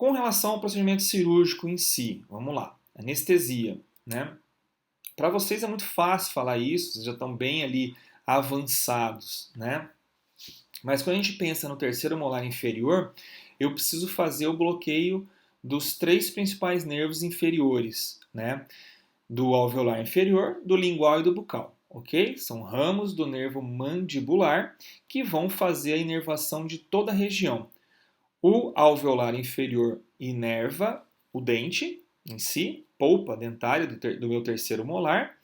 Com relação ao procedimento cirúrgico em si, vamos lá, anestesia, né? Para vocês é muito fácil falar isso, vocês já estão bem ali avançados, né? Mas quando a gente pensa no terceiro molar inferior, eu preciso fazer o bloqueio dos três principais nervos inferiores, né? Do alveolar inferior, do lingual e do bucal, ok? São ramos do nervo mandibular que vão fazer a inervação de toda a região. O alveolar inferior inerva o dente em si, polpa dentária do meu terceiro molar,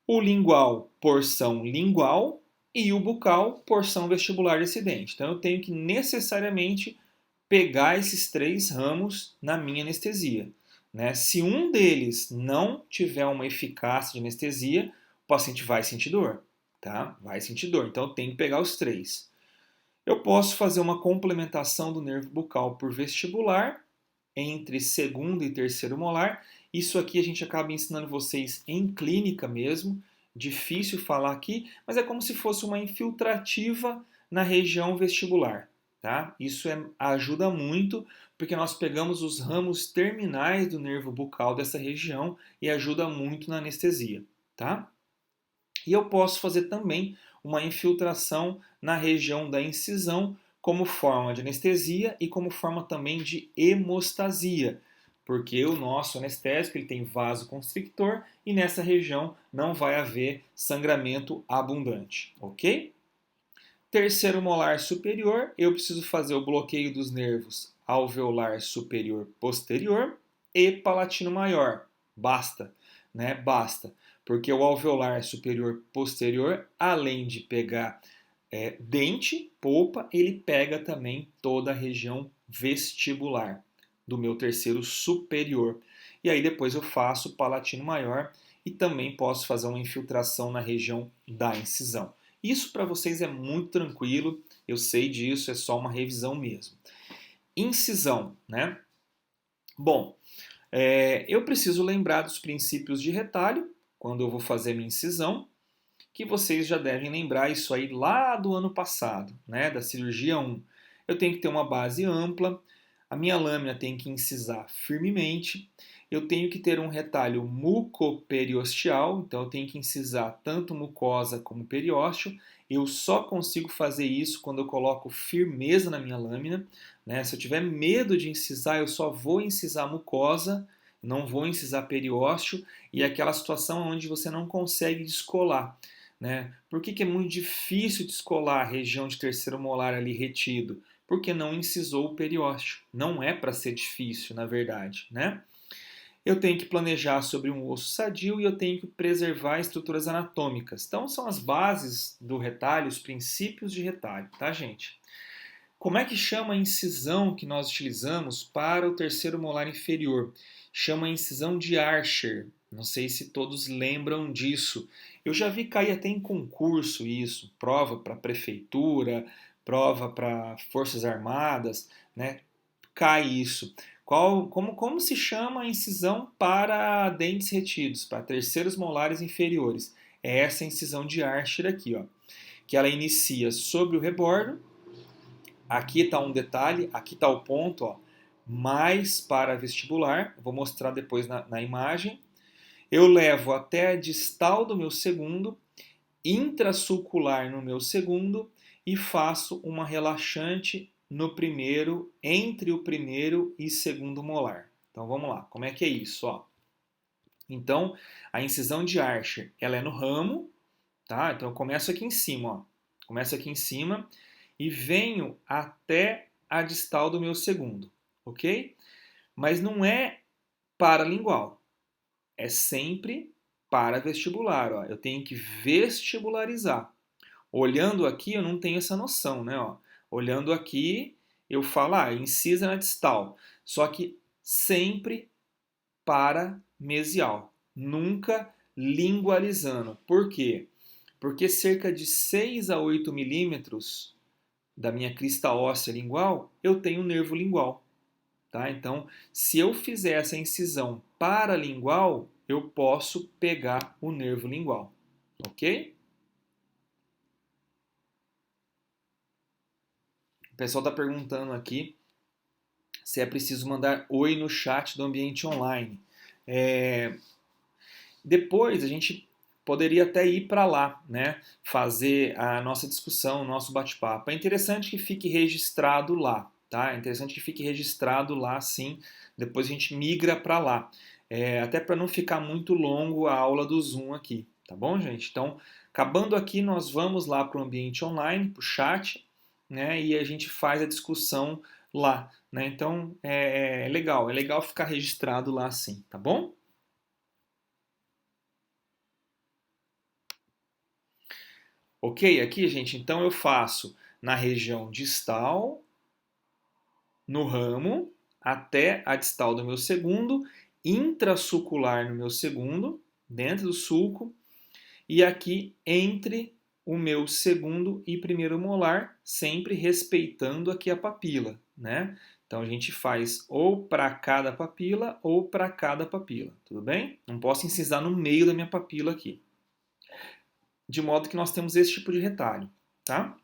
o lingual, porção lingual, e o bucal, porção vestibular desse dente. Então eu tenho que necessariamente pegar esses três ramos na minha anestesia. Né? Se um deles não tiver uma eficácia de anestesia, o paciente vai sentir dor. Tá? Vai sentir dor. Então eu tenho que pegar os três. Eu posso fazer uma complementação do nervo bucal por vestibular entre segundo e terceiro molar. Isso aqui a gente acaba ensinando vocês em clínica mesmo. Difícil falar aqui, mas é como se fosse uma infiltrativa na região vestibular. Tá? Isso ajuda muito, porque nós pegamos os ramos terminais do nervo bucal dessa região e ajuda muito na anestesia. Tá? E eu posso fazer também uma infiltração na região da incisão como forma de anestesia e como forma também de hemostasia, porque o nosso anestésico ele tem vasoconstrictor e nessa região não vai haver sangramento abundante, ok? Terceiro molar superior, eu preciso fazer o bloqueio dos nervos alveolar superior posterior e palatino maior. Basta, né? Basta. Porque o alveolar superior posterior, além de pegar dente, polpa, ele pega também toda a região vestibular do meu terceiro superior. E aí depois eu faço o palatino maior e também posso fazer uma infiltração na região da incisão. Isso para vocês é muito tranquilo, eu sei disso, é só uma revisão mesmo. Incisão, né? Bom, eu preciso lembrar dos princípios de retalho quando eu vou fazer minha incisão, que vocês já devem lembrar isso aí lá do ano passado, né? Da cirurgia 1. Eu tenho que ter uma base ampla, a minha lâmina tem que incisar firmemente, eu tenho que ter um retalho mucoperiosteal, então eu tenho que incisar tanto mucosa como periósteo. Eu só consigo fazer isso quando eu coloco firmeza na minha lâmina. Né? Se eu tiver medo de incisar, eu só vou incisar mucosa, não vou incisar periósteo, e é aquela situação onde você não consegue descolar. Né? Por que é muito difícil descolar a região de terceiro molar ali retido? Porque não incisou o periósteo. Não é para ser difícil, na verdade, né? Eu tenho que planejar sobre um osso sadio e eu tenho que preservar estruturas anatômicas. Então, são as bases do retalho, os princípios de retalho, tá, gente? Como é que chama a incisão que nós utilizamos para o terceiro molar inferior? Chama a incisão de Archer. Não sei se todos lembram disso. Eu já vi cair até em concurso isso, prova para prefeitura, prova para forças armadas, né? Cai isso. Como se chama a incisão para dentes retidos, para terceiros molares inferiores? É essa incisão de Archer aqui, ó, que ela inicia sobre o rebordo. Aqui está um detalhe, aqui está o ponto, ó, mais para vestibular. Vou mostrar depois na imagem. Eu levo até a distal do meu segundo, intrasulcular no meu segundo e faço uma relaxante no primeiro, entre o primeiro e segundo molar. Então vamos lá, como é que é isso? Ó? Então a incisão de Archer, ela é no ramo, tá? Então eu começo aqui em cima, ó. Começo aqui em cima e venho até a distal do meu segundo, ok? Mas não é paralingual, é sempre para vestibular, ó. Eu tenho que vestibularizar. Olhando aqui, eu não tenho essa noção, né? Ó. Olhando aqui, eu falo, incisa na distal. Só que sempre para mesial, nunca lingualizando. Por quê? Porque cerca de 6 a 8 milímetros da minha crista óssea lingual, eu tenho nervo lingual. Tá? Então, se eu fizer essa incisão paralingual, eu posso pegar o nervo lingual. Ok? O pessoal está perguntando aqui se é preciso mandar oi no chat do ambiente online. É, Depois a gente poderia até ir para lá, né? Fazer a nossa discussão, o nosso bate-papo. É interessante que fique registrado lá, tá? É interessante que fique registrado lá, sim. Depois a gente migra para lá. Até para não ficar muito longo a aula do Zoom aqui, tá bom, gente? Então, acabando aqui, nós vamos lá para o ambiente online, para o chat, né? E a gente faz a discussão lá, né? Então, é legal ficar registrado lá, sim, tá bom? Ok, aqui, gente, então eu faço na região distal, no ramo, até a distal do meu segundo, intrasucular no meu segundo, dentro do sulco, e aqui entre o meu segundo e primeiro molar, sempre respeitando aqui a papila, né? Então a gente faz ou para cada papila ou para cada papila, tudo bem? Não posso incisar no meio da minha papila aqui. De modo que nós temos esse tipo de retalho, tá?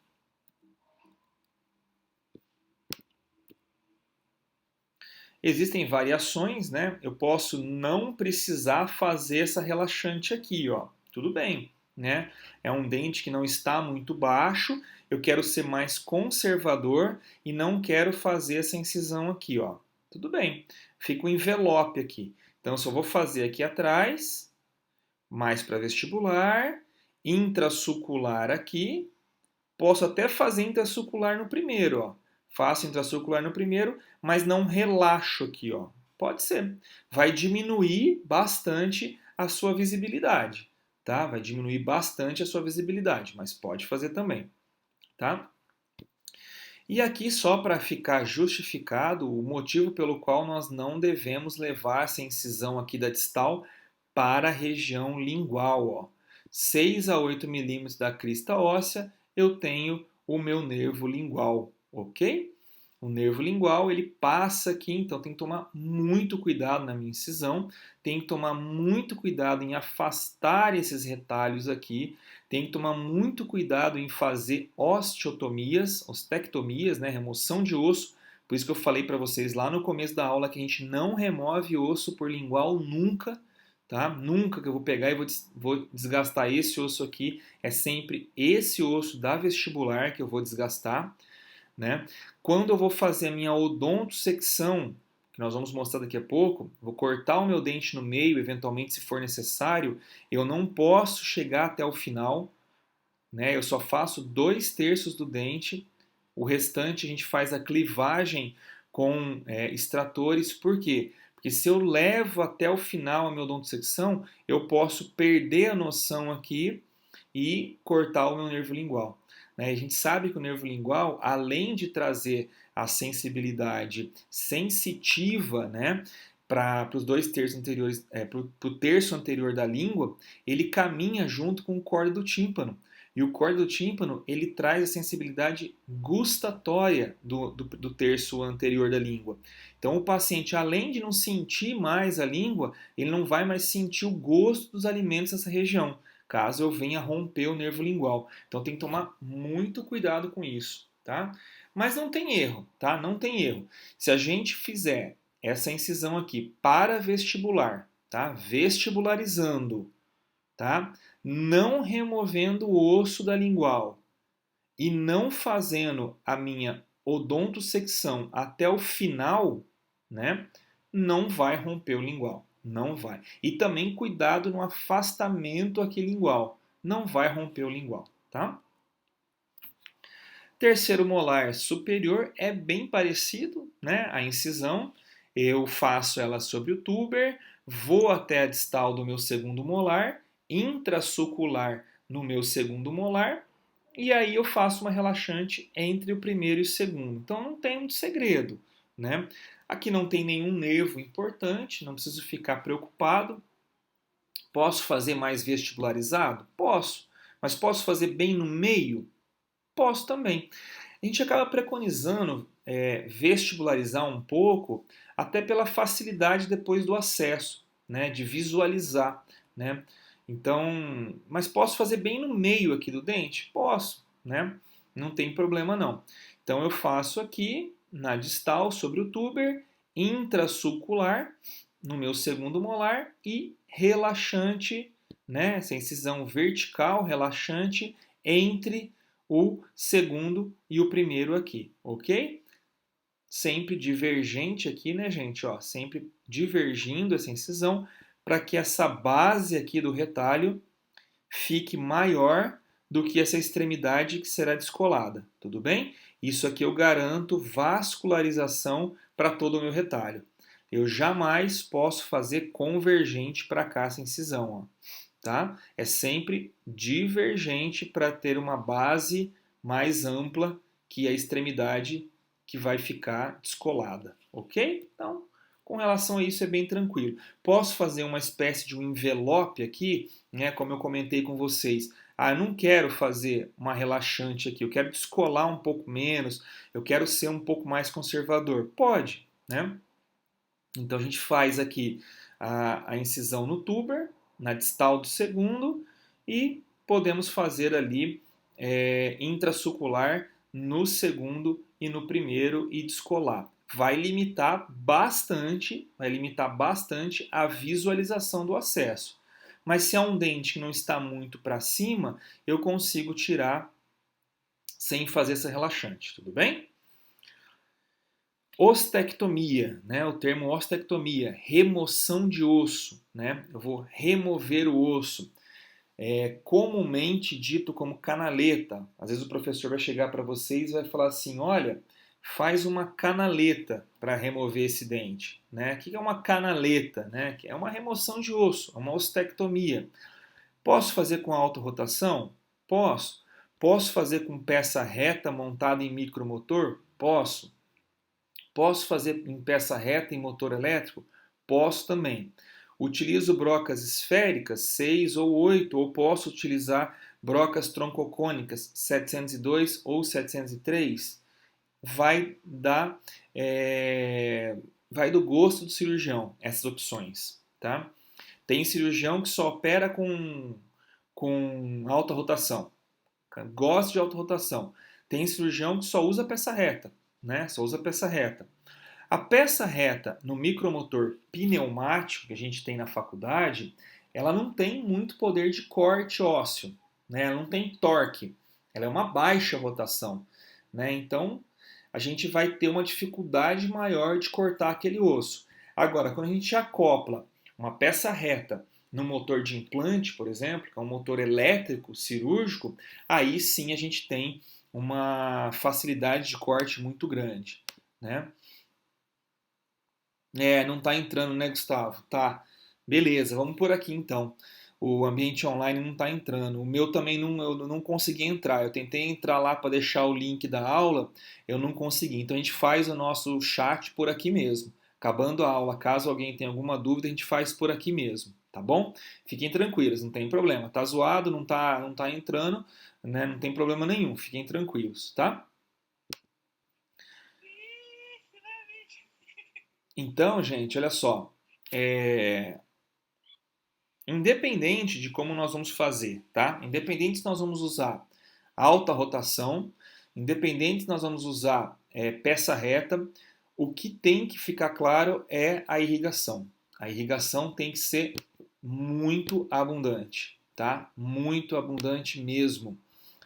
Existem variações, né? Eu posso não precisar fazer essa relaxante aqui, ó. Tudo bem, né? É um dente que não está muito baixo, eu quero ser mais conservador e não quero fazer essa incisão aqui, ó. Tudo bem. Fica o envelope aqui. Então, eu só vou fazer aqui atrás, mais para vestibular, intrasucular aqui. Posso até fazer intrasucular no primeiro, ó. Faço intrasucular no primeiro, mas não relaxo aqui, ó. Pode ser. Vai diminuir bastante a sua visibilidade, tá? Vai diminuir bastante a sua visibilidade, mas pode fazer também, tá? E aqui, só para ficar justificado, o motivo pelo qual nós não devemos levar essa incisão aqui da distal para a região lingual, ó. 6 a 8 milímetros da crista óssea, eu tenho o meu nervo lingual, ok? O nervo lingual, ele passa aqui, então tem que tomar muito cuidado na minha incisão, tem que tomar muito cuidado em afastar esses retalhos aqui, tem que tomar muito cuidado em fazer osteotomias, ostectomias, né, remoção de osso. Por isso que eu falei para vocês lá no começo da aula que a gente não remove osso por lingual nunca, tá? Nunca que eu vou pegar e vou desgastar esse osso aqui. É sempre esse osso da vestibular que eu vou desgastar, né? Quando eu vou fazer a minha odontosecção, que nós vamos mostrar daqui a pouco, vou cortar o meu dente no meio, eventualmente se for necessário, eu não posso chegar até o final, né? Eu só faço 2/3 do dente, o restante a gente faz a clivagem com extratores, por quê? Porque se eu levo até o final a minha odontosecção, eu posso perder a noção aqui e cortar o meu nervo lingual. Né? A gente sabe que o nervo lingual, além de trazer a sensibilidade sensitiva, né, para os 2/3 anteriores, para o terço anterior da língua, ele caminha junto com o córda do tímpano. E o córda do tímpano, ele traz a sensibilidade gustatória do terço anterior da língua. Então, o paciente, além de não sentir mais a língua, ele não vai mais sentir o gosto dos alimentos nessa região, caso eu venha romper o nervo lingual. Então, tem que tomar muito cuidado com isso, tá? Mas não tem erro, tá? Não tem erro. Se a gente fizer essa incisão aqui para vestibular, tá? Vestibularizando, tá? Não removendo o osso da lingual e não fazendo a minha odontosecção até o final, né? Não vai romper o lingual, não vai. E também cuidado no afastamento aqui lingual, não vai romper o lingual, tá? Terceiro molar superior é bem parecido, né? A incisão, eu faço ela sobre o tuber, vou até a distal do meu segundo molar, intrasucular no meu segundo molar, e aí eu faço uma relaxante entre o primeiro e o segundo. Então não tem muito segredo, né? Aqui não tem nenhum nervo importante, não preciso ficar preocupado. Posso fazer mais vestibularizado? Posso. Mas posso fazer bem no meio? Posso também. A gente acaba preconizando vestibularizar um pouco, até pela facilidade depois do acesso, né, de visualizar, né? Então, mas posso fazer bem no meio aqui do dente? Posso, né? Não tem problema não. Então eu faço aqui, na distal sobre o tuber, intrasulcular no meu segundo molar e relaxante, né, essa incisão vertical, relaxante entre o segundo e o primeiro aqui, ok? Sempre divergente aqui, né, gente? Ó, sempre divergindo essa incisão para que essa base aqui do retalho fique maior do que essa extremidade que será descolada, tudo bem? Isso aqui eu garanto vascularização para todo o meu retalho. Eu jamais posso fazer convergente para cá essa incisão, ó, tá? É sempre divergente para ter uma base mais ampla que a extremidade que vai ficar descolada, ok? Então, com relação a isso é bem tranquilo. Posso fazer uma espécie de um envelope aqui, né? Como eu comentei com vocês. Ah, eu não quero fazer uma relaxante aqui, eu quero descolar um pouco menos, eu quero ser um pouco mais conservador. Pode, né? Então a gente faz aqui a incisão no tuber, na distal do segundo, e podemos fazer ali intrasulcular no segundo e no primeiro e descolar. Vai limitar bastante a visualização do acesso. Mas se é um dente que não está muito para cima, eu consigo tirar sem fazer essa relaxante, tudo bem? Ostectomia, né? O termo ostectomia, remoção de osso, né? Eu vou remover o osso. É comumente dito como canaleta. Às vezes o professor vai chegar para vocês e vai falar assim: olha, faz uma canaleta para remover esse dente. Né? O que é uma canaleta? Né? É uma remoção de osso, é uma ostectomia. Posso fazer com autorrotação? Posso. Posso fazer com peça reta montada em micromotor? Posso. Posso fazer em peça reta em motor elétrico? Posso também. Utilizo brocas esféricas, 6 ou 8, ou posso utilizar brocas troncocônicas, 702 ou 703? Vai dar, vai do gosto do cirurgião, essas opções. Tá? Tem cirurgião que só opera com alta rotação, gosta de alta rotação. Tem cirurgião que só usa peça reta, né? Só usa peça reta. A peça reta no micromotor pneumático que a gente tem na faculdade, ela não tem muito poder de corte ósseo, né? Ela não tem torque, ela é uma baixa rotação, né? Então a gente vai ter uma dificuldade maior de cortar aquele osso. Agora, quando a gente acopla uma peça reta no motor de implante, por exemplo, que é um motor elétrico cirúrgico, aí sim a gente tem uma facilidade de corte muito grande, né? Não tá entrando, né, Gustavo? Tá. Beleza, vamos por aqui então. O ambiente online não tá entrando. O meu também não, eu não consegui entrar. Eu tentei entrar lá para deixar o link da aula, eu não consegui. Então a gente faz o nosso chat por aqui mesmo. Acabando a aula, caso alguém tenha alguma dúvida, a gente faz por aqui mesmo, tá bom? Fiquem tranquilos, não tem problema. Tá zoado, não tá entrando, né? Não tem problema nenhum. Fiquem tranquilos, tá? Então, gente, olha só. É, Independente de como nós vamos fazer, tá? Independente se nós vamos usar alta rotação, independente se nós vamos usar peça reta, o que tem que ficar claro é a irrigação. A irrigação tem que ser muito abundante, tá? Muito abundante mesmo,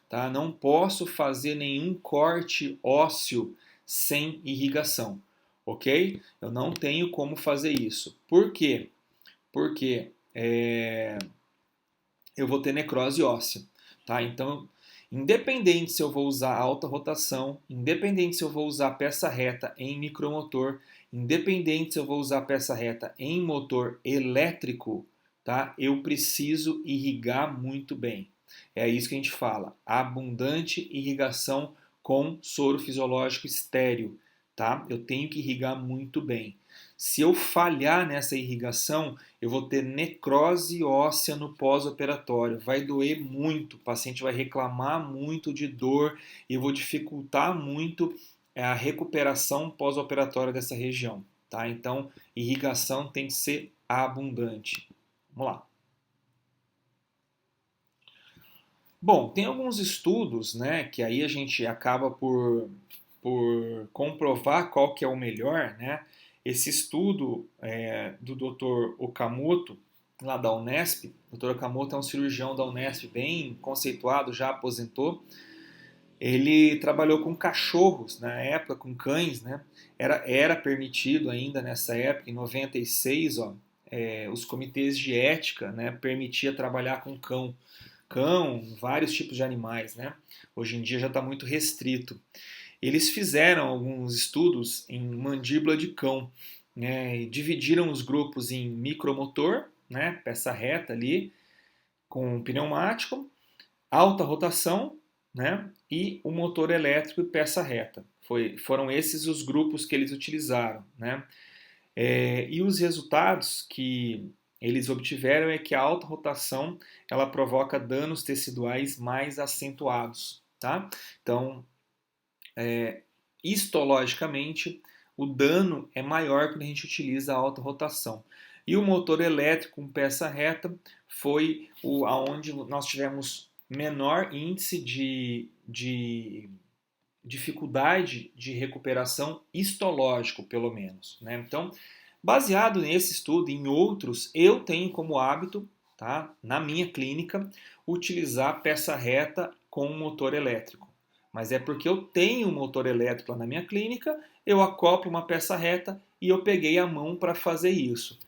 tá? Não posso fazer nenhum corte ósseo sem irrigação, ok? Eu não tenho como fazer isso. Por quê? Porque eu vou ter necrose óssea, tá? Então, independente se eu vou usar alta rotação, independente se eu vou usar peça reta em micromotor, independente se eu vou usar peça reta em motor elétrico, tá? Eu preciso irrigar muito bem. É isso que a gente fala, abundante irrigação com soro fisiológico estéril, tá? Eu tenho que irrigar muito bem. Se eu falhar nessa irrigação, eu vou ter necrose óssea no pós-operatório. Vai doer muito, o paciente vai reclamar muito de dor e eu vou dificultar muito a recuperação pós-operatória dessa região. Tá? Então, irrigação tem que ser abundante. Vamos lá. Bom, tem alguns estudos, né, que aí a gente acaba por por comprovar qual que é o melhor, né? Esse estudo do Dr. Okamoto, lá da Unesp, o Dr. Okamoto é um cirurgião da Unesp bem conceituado, já aposentou. Ele trabalhou com cachorros na época, com cães, né? Era permitido ainda nessa época, em 96, ó, os comitês de ética, né, permitia trabalhar com cão, vários tipos de animais, né? Hoje em dia já está muito restrito. Eles fizeram alguns estudos em mandíbula de cão, né, e dividiram os grupos em micromotor, né, peça reta ali, com pneumático, alta rotação, né, e o motor elétrico e peça reta. Foram esses os grupos que eles utilizaram, né? E os resultados que eles obtiveram é que a alta rotação ela provoca danos teciduais mais acentuados, tá? Então, histologicamente, o dano é maior quando a gente utiliza a alta rotação. E o motor elétrico com peça reta foi aonde nós tivemos menor índice de dificuldade de recuperação histológico, pelo menos, né? Então, baseado nesse estudo e em outros, eu tenho como hábito, tá, na minha clínica, utilizar peça reta com motor elétrico. Mas é porque eu tenho um motor elétrico lá na minha clínica, eu acoplo uma peça reta e eu peguei a mão para fazer isso.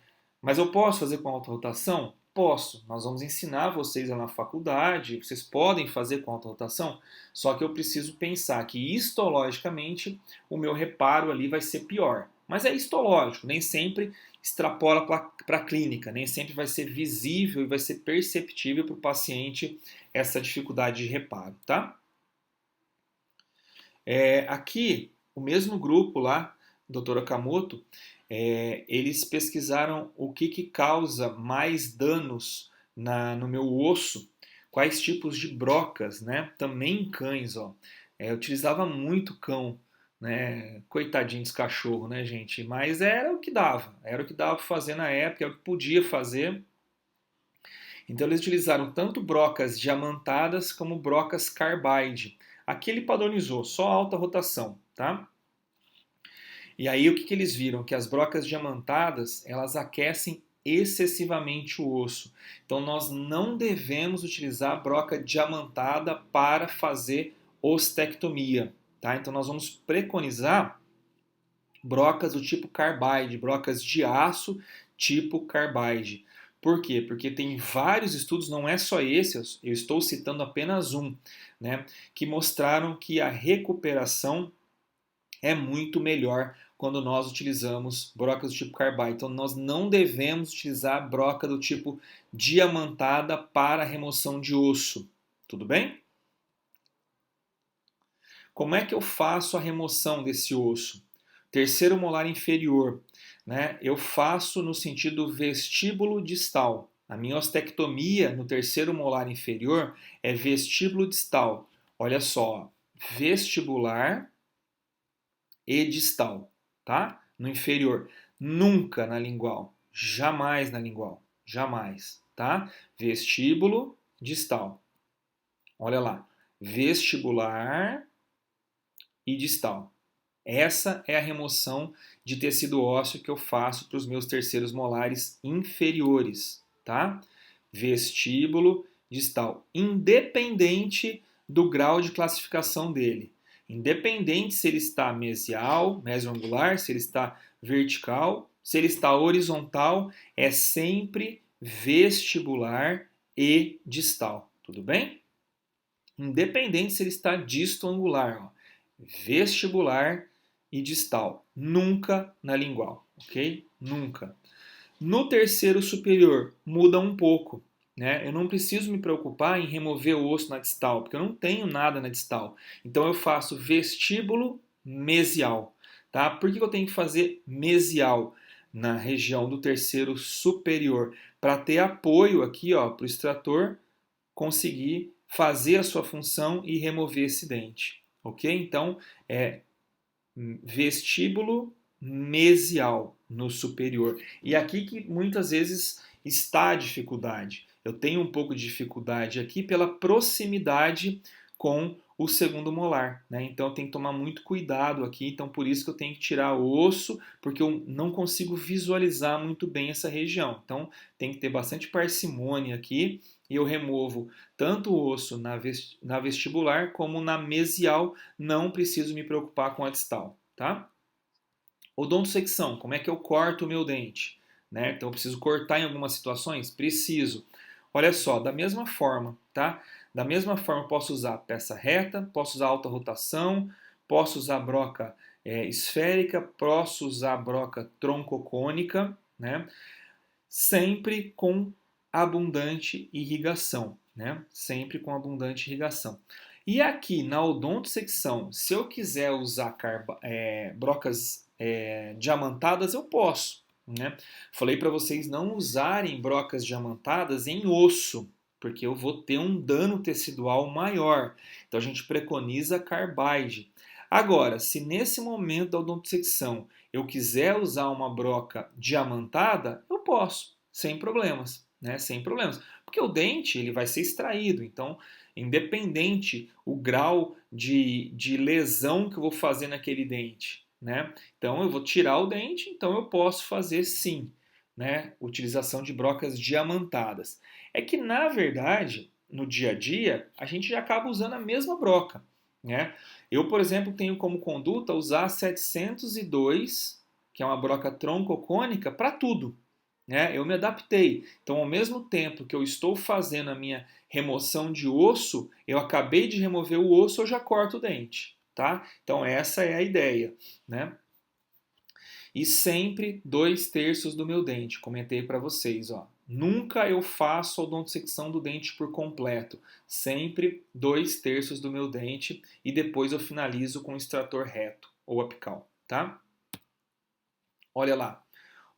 Mas eu posso fazer com autorrotação? Posso. Nós vamos ensinar vocês lá na faculdade, vocês podem fazer com autorrotação, só que eu preciso pensar que histologicamente o meu reparo ali vai ser pior. Mas é histológico, nem sempre extrapola para a clínica, nem sempre vai ser visível e vai ser perceptível para o paciente essa dificuldade de reparo, tá? Aqui, o mesmo grupo lá, Dr. Okamoto, eles pesquisaram o que causa mais danos no meu osso, quais tipos de brocas, né? Também em cães, ó. Eu utilizava muito cão, né? Coitadinho dos cachorros, né, gente? Mas era o que dava para fazer na época, era o que podia fazer. Então eles utilizaram tanto brocas diamantadas como brocas carbide. Aqui ele padronizou, só alta rotação, tá? E aí o que eles viram? Que as brocas diamantadas, elas aquecem excessivamente o osso. Então nós não devemos utilizar a broca diamantada para fazer ostectomia, tá? Então nós vamos preconizar brocas do tipo carbide, brocas de aço tipo carbide. Por quê? Porque tem vários estudos, não é só esse, eu estou citando apenas um, né, que mostraram que a recuperação é muito melhor quando nós utilizamos brocas do tipo carbide. Então nós não devemos utilizar broca do tipo diamantada para remoção de osso. Tudo bem? Como é que eu faço a remoção desse osso? Terceiro molar inferior, né? Eu faço no sentido vestíbulo distal. A minha ostectomia no terceiro molar inferior é vestíbulo distal. Olha só, vestibular e distal, tá? No inferior. Nunca na lingual. Jamais na lingual. Jamais, tá? Vestíbulo distal. Olha lá. Vestibular e distal. Essa é a remoção de tecido ósseo que eu faço para os meus terceiros molares inferiores, tá? Vestíbulo distal, independente do grau de classificação dele. Independente se ele está mesial, mesioangular, se ele está vertical, se ele está horizontal, é sempre vestibular e distal, tudo bem? Independente se ele está distoangular, ó, vestibular e distal, nunca na lingual, ok? Nunca. No terceiro superior, muda um pouco, né? Eu não preciso me preocupar em remover o osso na distal, porque eu não tenho nada na distal. Então eu faço vestíbulo mesial, tá? Por que eu tenho que fazer mesial na região do terceiro superior? Para ter apoio aqui, ó, para o extrator conseguir fazer a sua função e remover esse dente, ok? Então é vestíbulo mesial no superior. E aqui que muitas vezes está a dificuldade. Eu tenho um pouco de dificuldade aqui pela proximidade com o segundo molar, né? Então tem que tomar muito cuidado aqui, então por isso que eu tenho que tirar o osso, porque eu não consigo visualizar muito bem essa região. Então tem que ter bastante parcimônia aqui, e eu removo tanto o osso na vestibular como na mesial, não preciso me preocupar com a distal, tá? Odontosecção, como é que eu corto o meu dente? Né? Então eu preciso cortar em algumas situações? Preciso. Olha só, da mesma forma, tá? Da mesma forma eu posso usar peça reta, posso usar alta rotação, posso usar broca esférica, posso usar broca troncocônica, né? Sempre com abundante irrigação, né? Sempre com abundante irrigação. E aqui na odontosecção, se eu quiser usar brocas diamantadas, eu posso, né? Falei para vocês não usarem brocas diamantadas em osso, porque eu vou ter um dano tecidual maior. Então a gente preconiza carbide. Agora, se nesse momento da odontosecção eu quiser usar uma broca diamantada, eu posso, sem problemas, né? Sem problemas. Porque o dente ele vai ser extraído, então, independente o grau de lesão que eu vou fazer naquele dente, né? Então, eu vou tirar o dente, então eu posso fazer sim, né? Utilização de brocas diamantadas. É que, na verdade, no dia a dia, a gente já acaba usando a mesma broca, né? Eu, por exemplo, tenho como conduta usar 702, que é uma broca troncocônica, para tudo, né? Eu me adaptei. Então, ao mesmo tempo que eu estou fazendo a minha remoção de osso, eu acabei de remover o osso, eu já corto o dente, tá? Então, essa é a ideia, né? E sempre 2/3 do meu dente. Comentei para vocês, ó. Nunca eu faço a odontosecção do dente por completo. Sempre 2/3 do meu dente e depois eu finalizo com o extrator reto ou apical, tá? Olha lá,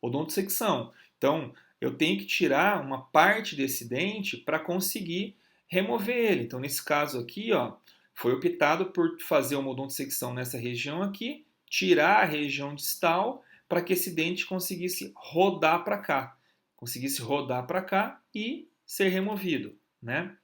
odontosecção. Então, eu tenho que tirar uma parte desse dente para conseguir remover ele. Então, nesse caso aqui, ó, foi optado por fazer uma odontosecção nessa região aqui, tirar a região distal para que esse dente conseguisse rodar para cá. Conseguisse rodar para cá e ser removido, né?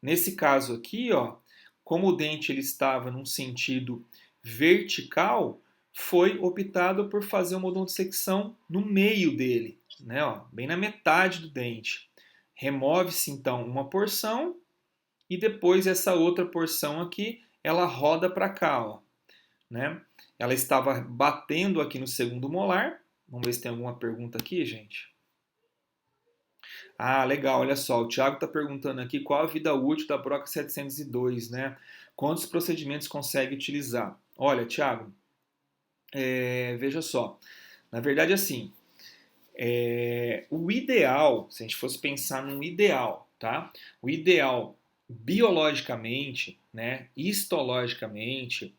Nesse caso aqui, ó, como o dente ele estava num sentido vertical, foi optado por fazer uma odontosecção no meio dele, né, ó, bem na metade do dente. Remove-se então uma porção e depois essa outra porção aqui, ela roda para cá, ó, né? Ela estava batendo aqui no segundo molar. Vamos ver se tem alguma pergunta aqui, gente. Ah, legal, olha só, o Thiago está perguntando aqui qual a vida útil da broca 702, né? Quantos procedimentos consegue utilizar? Olha, Thiago, veja só, na verdade assim, o ideal, se a gente fosse pensar num ideal, tá? O ideal biologicamente, né, histologicamente,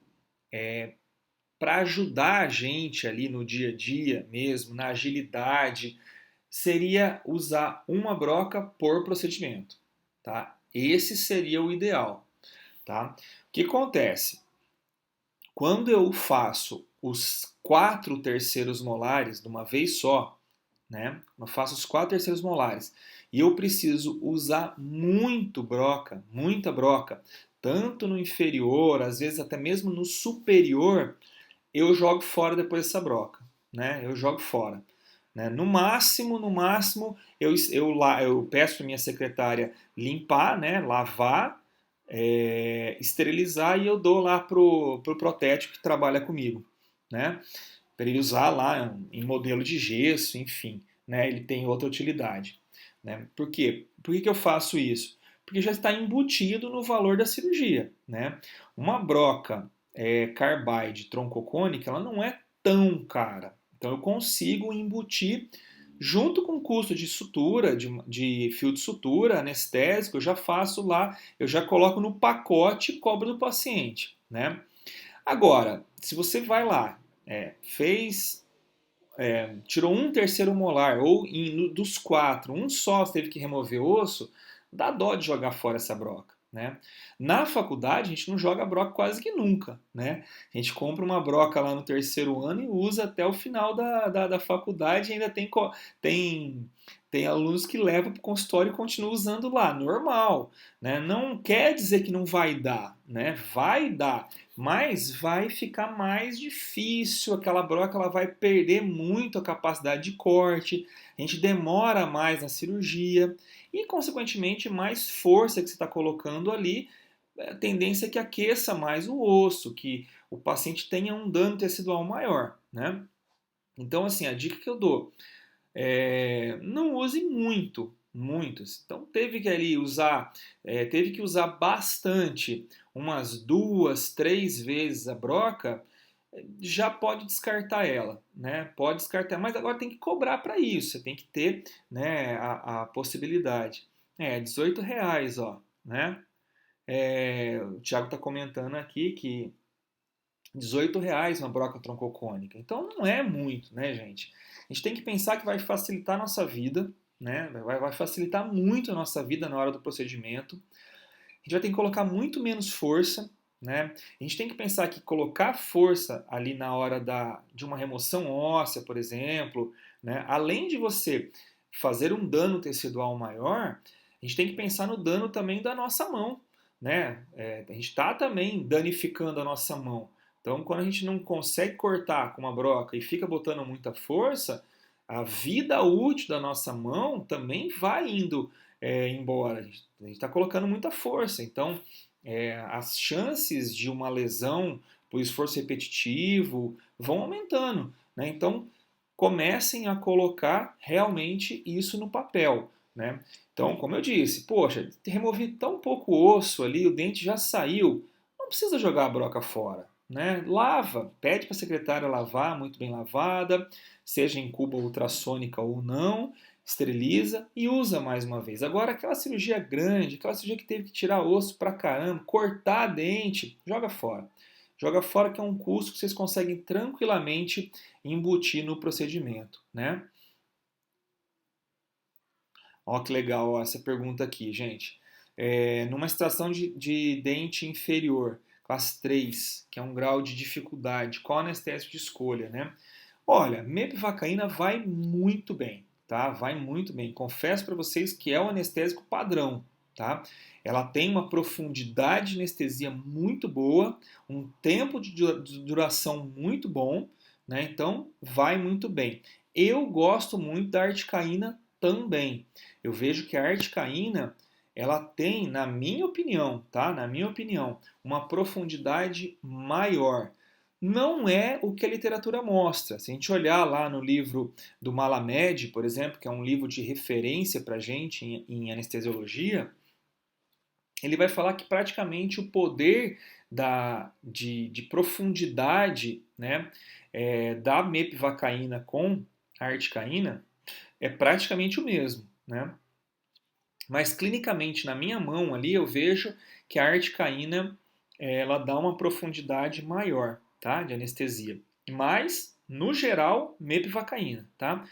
para ajudar a gente ali no dia a dia mesmo, na agilidade, seria usar uma broca por procedimento, tá? Esse seria o ideal, tá? O que acontece? Quando eu faço os 4/3 molares de uma vez só, né? Eu faço os 4/3 molares e eu preciso usar muita broca, tanto no inferior, às vezes até mesmo no superior, eu jogo fora depois dessa broca, né? Eu jogo fora. Né? No máximo, eu peço para minha secretária limpar, né? Lavar, esterilizar e eu dou lá pro protético que trabalha comigo, né? Para ele usar lá em modelo de gesso, enfim, né? Ele tem outra utilidade, né? Por quê? Por que eu faço isso? Porque já está embutido no valor da cirurgia, né? Uma broca carbide troncocônica, ela não é tão cara. Então eu consigo embutir junto com o custo de sutura, de fio de sutura, anestésico, eu já faço lá, eu já coloco no pacote e cobro do paciente, né? Agora, se você vai lá, tirou 1/3 molar, ou dos 4, um só teve que remover osso, dá dó de jogar fora essa broca, né? Na faculdade, a gente não joga broca quase que nunca, né? A gente compra uma broca lá no terceiro ano e usa até o final da faculdade e ainda tem, tem alunos que levam para o consultório e continuam usando lá, normal, né? Não quer dizer que não vai dar, né? Vai dar, mas vai ficar mais difícil, aquela broca ela vai perder muito a capacidade de corte, a gente demora mais na cirurgia, e, consequentemente, mais força que você está colocando ali, a tendência é que aqueça mais o osso, que o paciente tenha um dano tecidual maior, né? Então, assim, a dica que eu dou é não use muitos. Então, teve que ali usar, teve que usar bastante, umas 2, 3 vezes a broca, já pode descartar ela, né? Pode descartar, mas agora tem que cobrar para isso, você tem que ter, né, a possibilidade. R$ 18, ó, né? O Thiago está comentando aqui que R$ 18 uma broca troncocônica. Então não é muito, né, gente? A gente tem que pensar que vai facilitar a nossa vida, né? Vai facilitar muito a nossa vida na hora do procedimento. A gente vai ter que colocar muito menos força, né? A gente tem que pensar que colocar força ali na hora de uma remoção óssea, por exemplo, né? Além de você fazer um dano tecidual maior, a gente tem que pensar no dano também da nossa mão, né? A gente está também danificando a nossa mão. Então, quando a gente não consegue cortar com uma broca e fica botando muita força, a vida útil da nossa mão também vai indo embora. A gente está colocando muita força. Então, as chances de uma lesão por esforço repetitivo vão aumentando, né? Então, comecem a colocar realmente isso no papel, né? Então, como eu disse, poxa, removi tão pouco osso ali, o dente já saiu, não precisa jogar a broca fora, né? Lava, pede para a secretária lavar, muito bem lavada, seja em cuba ultrassônica ou não, esteriliza e usa mais uma vez. Agora, aquela cirurgia grande, aquela cirurgia que teve que tirar osso pra caramba, cortar dente, joga fora. Joga fora que é um custo que vocês conseguem tranquilamente embutir no procedimento, né? Ó que legal ó, essa pergunta aqui, gente. Numa extração de dente inferior, classe 3, que é um grau de dificuldade, qual anestésico de escolha, né? Olha, mepivacaína vai muito bem, tá? Vai muito bem. Confesso para vocês que é o anestésico padrão, tá? Ela tem uma profundidade de anestesia muito boa, um tempo de duração muito bom, né? Então, vai muito bem. Eu gosto muito da articaína também. Eu vejo que a articaína, ela tem, na minha opinião, tá? Na minha opinião, uma profundidade maior. Não é o que a literatura mostra. Se a gente olhar lá no livro do Malamed, por exemplo, que é um livro de referência para a gente em anestesiologia, ele vai falar que praticamente o poder de profundidade, né, da mepivacaína com a articaína é praticamente o mesmo, né? Mas clinicamente na minha mão ali eu vejo que a articaína ela dá uma profundidade maior, tá, de anestesia. Mas no geral, mepivacaína, tá?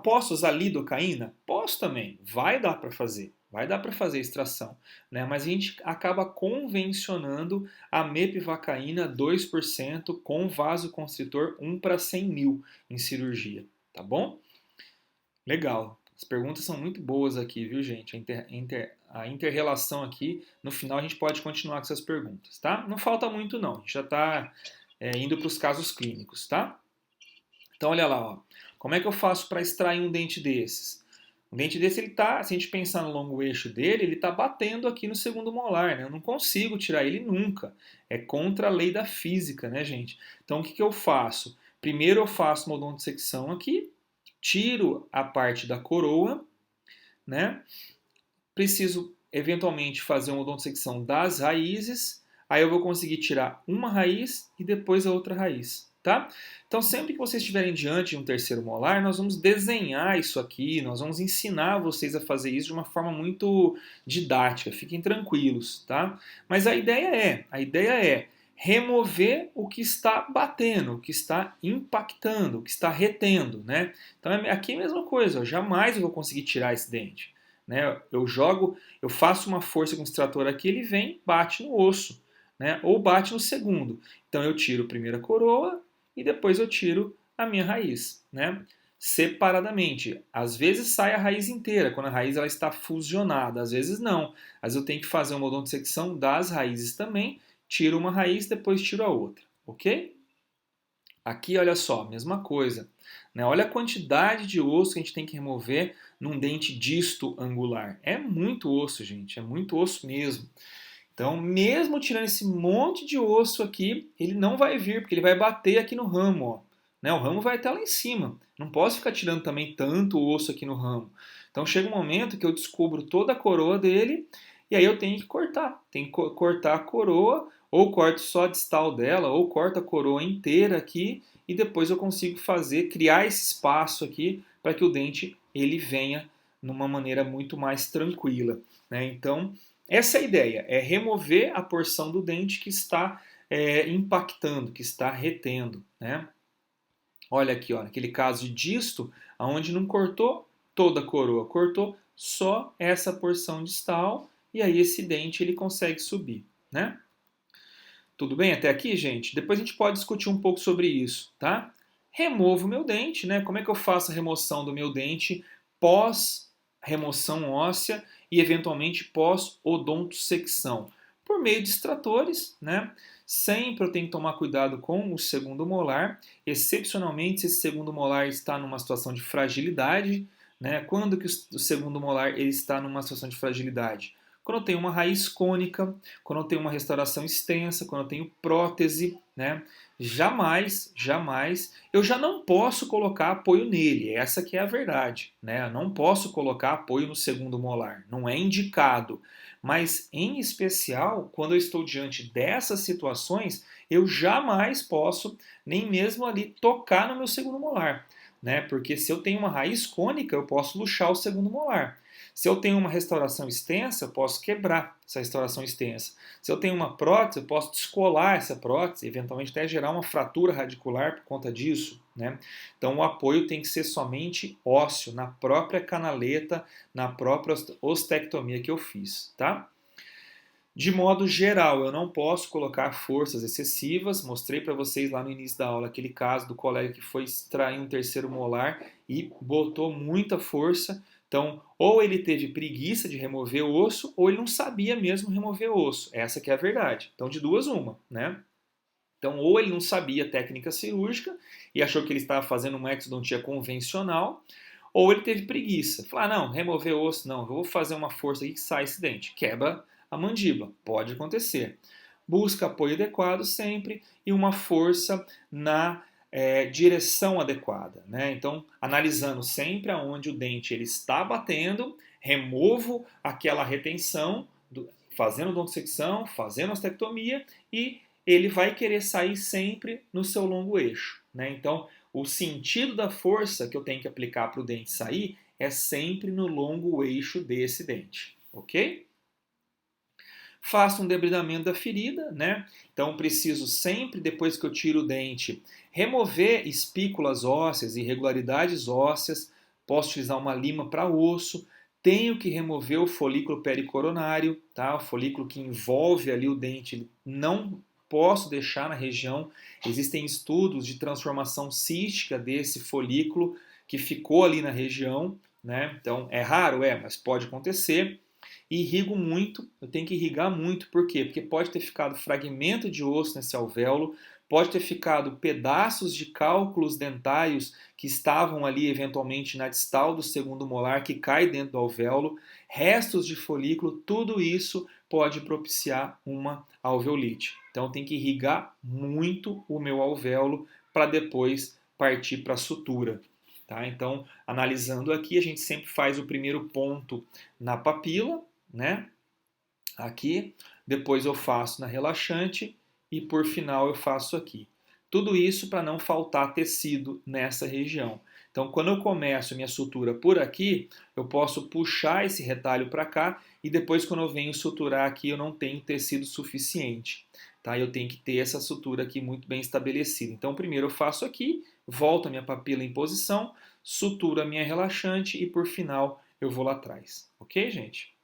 Posso usar lidocaína? Posso também, vai dar para fazer. Vai dar para fazer extração, né? Mas a gente acaba convencionando a mepivacaína 2% com vasoconstritor 1/100.000 em cirurgia, tá bom? Legal. As perguntas são muito boas aqui, viu, gente? A inter-relação aqui, no final a gente pode continuar com essas perguntas, tá? Não falta muito, não. A gente já está indo para os casos clínicos, tá? Então, olha lá, ó. Como é que eu faço para extrair um dente desses? Um dente desse, ele tá, se a gente pensar no longo eixo dele, ele está batendo aqui no segundo molar, né? Eu não consigo tirar ele nunca. É contra a lei da física, né, gente? Então, o que eu faço? Primeiro eu faço uma odontodissecção aqui, tiro a parte da coroa, né? Preciso eventualmente fazer uma odontodissecção das raízes, aí eu vou conseguir tirar uma raiz e depois a outra raiz, tá? Então sempre que vocês estiverem diante de um terceiro molar, nós vamos desenhar isso aqui, nós vamos ensinar vocês a fazer isso de uma forma muito didática, fiquem tranquilos, tá? Mas a ideia é remover o que está batendo, o que está impactando, o que está retendo, né? Então aqui é a mesma coisa, jamais eu vou conseguir tirar esse dente. né? Eu faço uma força com o extrator aqui, ele vem, bate no osso, né? Ou bate no segundo. Então eu tiro a primeira coroa e depois eu tiro a minha raiz, né? Separadamente. Às vezes sai a raiz inteira, quando a raiz ela está fusionada, às vezes não. Às vezes eu tenho que fazer uma odontodissecção das raízes também, tiro uma raiz, depois tiro a outra, ok? Aqui, olha só, mesma coisa, né? Olha a quantidade de osso que a gente tem que remover num dente disto angular. É muito osso, gente, é muito osso mesmo. Então, mesmo tirando esse monte de osso aqui, ele não vai vir, porque ele vai bater aqui no ramo, ó. Né? O ramo vai até lá em cima. Não posso ficar tirando também tanto osso aqui no ramo. Então, chega um momento que eu descubro toda a coroa dele e aí eu tenho que cortar. Tenho que cortar a coroa, ou corto só a distal dela, ou corto a coroa inteira aqui e depois eu consigo criar esse espaço aqui para que o dente ele venha numa maneira muito mais tranquila, né? Então, essa é a ideia, é remover a porção do dente que está impactando, que está retendo, né? Olha aqui, ó, naquele caso de disto, onde não cortou toda a coroa, cortou só essa porção distal e aí esse dente ele consegue subir, né? Tudo bem até aqui, gente? Depois a gente pode discutir um pouco sobre isso, tá? Removo o meu dente, né? Como é que eu faço a remoção do meu dente pós remoção óssea e eventualmente pós odontosecção? Por meio de extratores, né? Sempre eu tenho que tomar cuidado com o segundo molar, excepcionalmente se esse segundo molar está numa situação de fragilidade, né? Quando que o segundo molar ele está numa situação de fragilidade? Quando eu tenho uma raiz cônica, quando eu tenho uma restauração extensa, quando eu tenho prótese, né? Jamais, jamais, eu já não posso colocar apoio nele. Essa que é a verdade, né? Eu não posso colocar apoio no segundo molar, não é indicado. Mas, em especial, quando eu estou diante dessas situações, eu jamais posso nem mesmo ali tocar no meu segundo molar, né? Porque se eu tenho uma raiz cônica, eu posso luxar o segundo molar. Se eu tenho uma restauração extensa, eu posso quebrar essa restauração extensa. Se eu tenho uma prótese, eu posso descolar essa prótese, eventualmente até gerar uma fratura radicular por conta disso, né? Então o apoio tem que ser somente ósseo, na própria canaleta, na própria ostectomia que eu fiz, tá? De modo geral, eu não posso colocar forças excessivas. Mostrei para vocês lá no início da aula aquele caso do colega que foi extrair um terceiro molar e botou muita força. Então, ou ele teve preguiça de remover o osso, ou ele não sabia mesmo remover o osso. Essa que é a verdade. Então, de duas uma, né? Então, ou ele não sabia técnica cirúrgica e achou que ele estava fazendo uma exodontia convencional, ou ele teve preguiça. Falar, não, remover o osso, não, eu vou fazer uma força aqui que sai esse dente. Quebra a mandíbula, pode acontecer. Busca apoio adequado sempre e uma força na direção adequada, né? Então, analisando sempre aonde o dente ele está batendo, removo aquela retenção, fazendo odontosecção, fazendo ostectomia e ele vai querer sair sempre no seu longo eixo, né? Então, o sentido da força que eu tenho que aplicar para o dente sair é sempre no longo eixo desse dente, ok? Faço um debridamento da ferida, né? Então preciso sempre, depois que eu tiro o dente, remover espículas ósseas, irregularidades ósseas. Posso utilizar uma lima para osso. Tenho que remover o folículo pericoronário, tá? O folículo que envolve ali o dente. Não posso deixar na região. Existem estudos de transformação cística desse folículo que ficou ali na região, né? Então é raro, mas pode acontecer. Irrigo muito, eu tenho que irrigar muito, por quê? Porque pode ter ficado fragmento de osso nesse alvéolo, pode ter ficado pedaços de cálculos dentários que estavam ali eventualmente na distal do segundo molar, que cai dentro do alvéolo, restos de folículo, tudo isso pode propiciar uma alveolite. Então tem que irrigar muito o meu alvéolo para depois partir para a sutura. Tá? Então, analisando aqui, a gente sempre faz o primeiro ponto na papila, né? Aqui, depois eu faço na relaxante e por final eu faço aqui. Tudo isso para não faltar tecido nessa região. Então, quando eu começo minha sutura por aqui, eu posso puxar esse retalho para cá e depois quando eu venho suturar aqui, eu não tenho tecido suficiente. Tá? Eu tenho que ter essa sutura aqui muito bem estabelecida. Então, primeiro eu faço aqui, volto a minha papila em posição, suturo a minha relaxante e por final eu vou lá atrás. Ok, gente?